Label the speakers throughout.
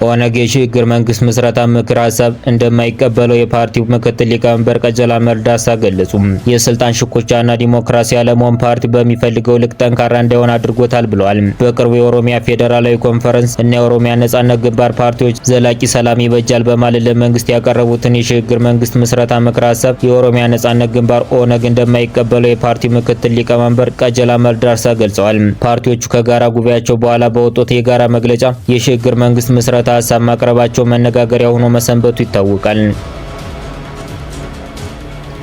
Speaker 1: ኦነግ የሽግግር መንግስት ምስረታ ምክር ሀሳብ እንደማይቀበለው የፓርቲው ምክትል ሊቀመንበር ቀጀላ መርዳሳ ገለጹ። የስልጣን ሽኩቻና ዲሞክራሲ ያለመሆን ፓርቲ በሚፈልገው ልክ ጠንካራ እንዳይሆን አድርጎታል ብለዋል። በቅርቡ የኦሮሚያ ፌዴራላዊ ኮንፈረንስ እና የኦሮሚያ ነጻነት ግንባር ፓርቲዎች ዘላቂ ሰላም ይበጃል በማለት ለመንግስት ያቀረቡትን የሽግግር መንግስት ምስረታ ምክር ሀሳብ የኦሮሚያ ነጻነት ግንባር ኦነግ እንደማይቀበለው የፓርቲው ምክትል ሊቀመንበር ቀጀላ መርዳሳ ገልጸዋል። ፓርቲዎቹ ከጋራ ጉባኤያቸው በኋላ በወጡት የጋራ መግለጫ የሽግግር መንግስት ምስረታ ሀሳብ ማቅረባቸው መነጋገሪያ ሆኖ መሰንበቱ ይታወቃል።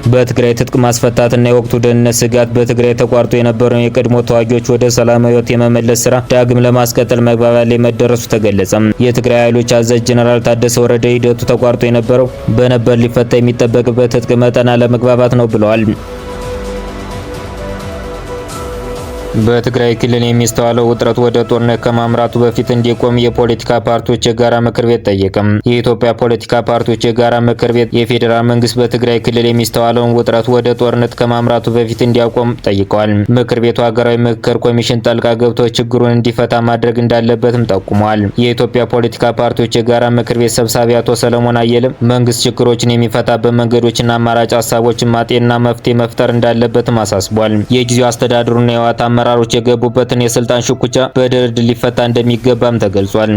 Speaker 1: በትግራይ ትጥቅ ማስፈታትና የወቅቱ ደህንነት ስጋት በትግራይ ተቋርጦ የነበረውን የቀድሞ ተዋጊዎች ወደ ሰላማዊ ህይወት የመመለስ ስራ ዳግም ለማስቀጠል መግባቢያ ላይ መደረሱ ተገለጸ። የትግራይ ኃይሎች አዛዥ ጄኔራል ታደሰ ወረደ ሂደቱ ተቋርጦ የነበረው በነበር ሊፈታ የሚጠበቅበት ትጥቅ መጠን አለመግባባት ነው ብለዋል። በትግራይ ክልል የሚስተዋለው ውጥረት ወደ ጦርነት ከማምራቱ በፊት እንዲቆም የፖለቲካ ፓርቲዎች የጋራ ምክር ቤት ጠየቀ። የኢትዮጵያ ፖለቲካ ፓርቲዎች የጋራ ምክር ቤት የፌዴራል መንግስት በትግራይ ክልል የሚስተዋለውን ውጥረት ወደ ጦርነት ከማምራቱ በፊት እንዲያቆም ጠይቀዋል። ምክር ቤቱ ሀገራዊ ምክክር ኮሚሽን ጣልቃ ገብቶ ችግሩን እንዲፈታ ማድረግ እንዳለበትም ጠቁመዋል። የኢትዮጵያ ፖለቲካ ፓርቲዎች የጋራ ምክር ቤት ሰብሳቢ አቶ ሰለሞን አየለም መንግስት ችግሮችን የሚፈታበት መንገዶችና አማራጭ ሀሳቦችን ማጤንና መፍትሄ መፍጠር እንዳለበትም አሳስቧል። የጊዜው አስተዳደሩና የህወሓት አመራሮች የገቡበትን የስልጣን ሽኩቻ በድርድር ሊፈታ እንደሚገባም ተገልጿል።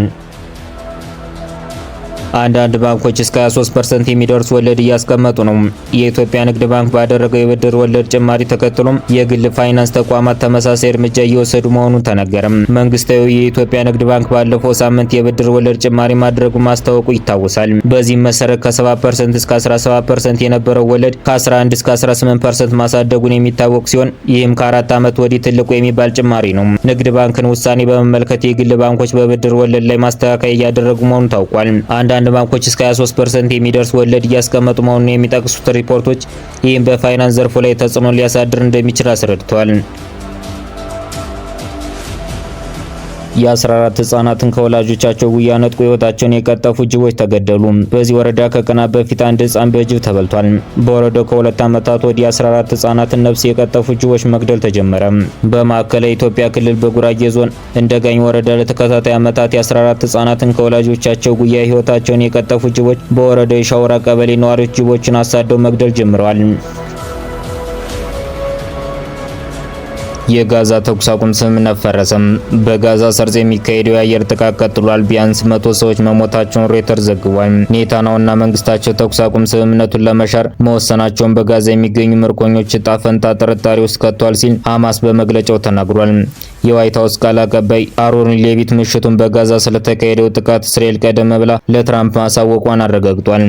Speaker 1: አንዳንድ ባንኮች እስከ 23% የሚደርስ ወለድ እያስቀመጡ ነው። የኢትዮጵያ ንግድ ባንክ ባደረገው የብድር ወለድ ጭማሪ ተከትሎም የግል ፋይናንስ ተቋማት ተመሳሳይ እርምጃ እየወሰዱ መሆኑን ተነገረ። መንግስታዊ የኢትዮጵያ ንግድ ባንክ ባለፈው ሳምንት የብድር ወለድ ጭማሪ ማድረጉ ማስታወቁ ይታወሳል። በዚህም መሰረት ከ7% እስከ 17% የነበረው ወለድ ከ11 እስከ 18% ማሳደጉን የሚታወቅ ሲሆን ይህም ከ4 ዓመት ወዲህ ትልቁ የሚባል ጭማሪ ነው። ንግድ ባንክን ውሳኔ በመመልከት የግል ባንኮች በብድር ወለድ ላይ ማስተካከያ እያደረጉ መሆኑ ታውቋል። አንዳንድ ባንኮች እስከ 23% የሚደርስ ወለድ እያስቀመጡ መሆኑን የሚጠቅሱት ሪፖርቶች ይህም በፋይናንስ ዘርፉ ላይ ተጽዕኖ ሊያሳድር እንደሚችል አስረድተዋል። የ14 ህጻናትን ከወላጆቻቸው ጉያ ነጥቆ ህይወታቸውን የቀጠፉ ጅቦች ተገደሉ። በዚህ ወረዳ ከቀናት በፊት አንድ ህጻን በጅብ ተበልቷል። በወረዳው ከ2 ዓመታት ወዲህ 14 ህጻናትን ነፍስ የቀጠፉ ጅቦች መግደል ተጀመረ። በማዕከላዊ ኢትዮጵያ ክልል በጉራጌ ዞን እንደጋኝ ወረዳ ለተከታታይ ዓመታት የ14 ህጻናትን ከወላጆቻቸው ጉያ ህይወታቸውን የቀጠፉ ጅቦች በወረዳው የሻውራ ቀበሌ ነዋሪዎች ጅቦችን አሳደው መግደል ጀምረዋል። የጋዛ ተኩስ አቁም ስምምነት ፈረሰ። በጋዛ ሰርጥ የሚካሄደው የአየር ጥቃት ቀጥሏል። ቢያንስ 100 ሰዎች መሞታቸውን ሮይተርስ ዘግቧል። ኔታንያሁና መንግስታቸው ተኩስ አቁም ስምምነቱን ለመሻር መወሰናቸውን በጋዛ የሚገኙ ምርኮኞች ዕጣ ፈንታ ጥርጣሬ ውስጥ ከቷል ሲል ሐማስ በመግለጫው ተናግሯል። የዋይት ሀውስ ቃል አቀባይ አሮን ሌቪት ምሽቱን በጋዛ ስለተካሄደው ጥቃት እስራኤል ቀደም ብላ ለትራምፕ ማሳወቋን አረጋግጧል።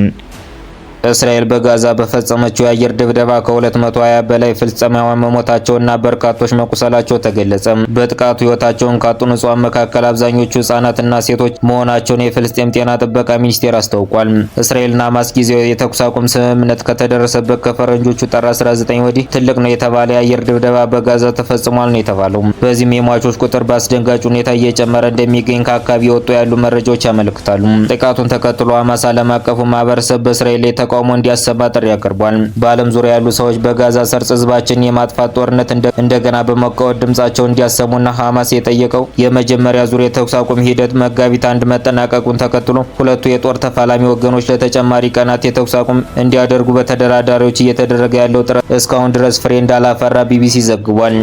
Speaker 1: እስራኤል በጋዛ በፈጸመችው የአየር ድብደባ ከ220 በላይ ፍልስጤማውያን መሞታቸውና በርካቶች መቁሰላቸው ተገለጸ። በጥቃቱ ህይወታቸውን ካጡ ንጹሃን መካከል አብዛኞቹ ህጻናትና ሴቶች መሆናቸውን የፍልስጤም ጤና ጥበቃ ሚኒስቴር አስታውቋል። እስራኤልና ሐማስ ጊዜያዊ የተኩስ አቁም ስምምነት ከተደረሰበት ከፈረንጆቹ ጥር 19 ወዲህ ትልቅ ነው የተባለ የአየር ድብደባ በጋዛ ተፈጽሟል ነው የተባለው። በዚህም የሟቾች ቁጥር በአስደንጋጭ ሁኔታ እየጨመረ እንደሚገኝ ከአካባቢ የወጡ ያሉ መረጃዎች ያመለክታሉ። ጥቃቱን ተከትሎ ሐማስ ዓለም አቀፉ ማህበረሰብ በእስራኤል ላይ ተቃውሞ እንዲያሰማ ጥሪ አቅርቧል። በዓለም ዙሪያ ያሉ ሰዎች በጋዛ ሰርጥ ህዝባችን የማጥፋት ጦርነት እንደገና በመቃወም ድምጻቸውን እንዲያሰሙና ሐማስ የጠየቀው የመጀመሪያ ዙር የተኩስ አቁም ሂደት መጋቢት 1 መጠናቀቁን ተከትሎ ሁለቱ የጦር ተፋላሚ ወገኖች ለተጨማሪ ቀናት የተኩስ አቁም እንዲያደርጉ በተደራዳሪዎች እየተደረገ ያለው ጥረት እስካሁን ድረስ ፍሬ እንዳላፈራ ቢቢሲ ዘግቧል።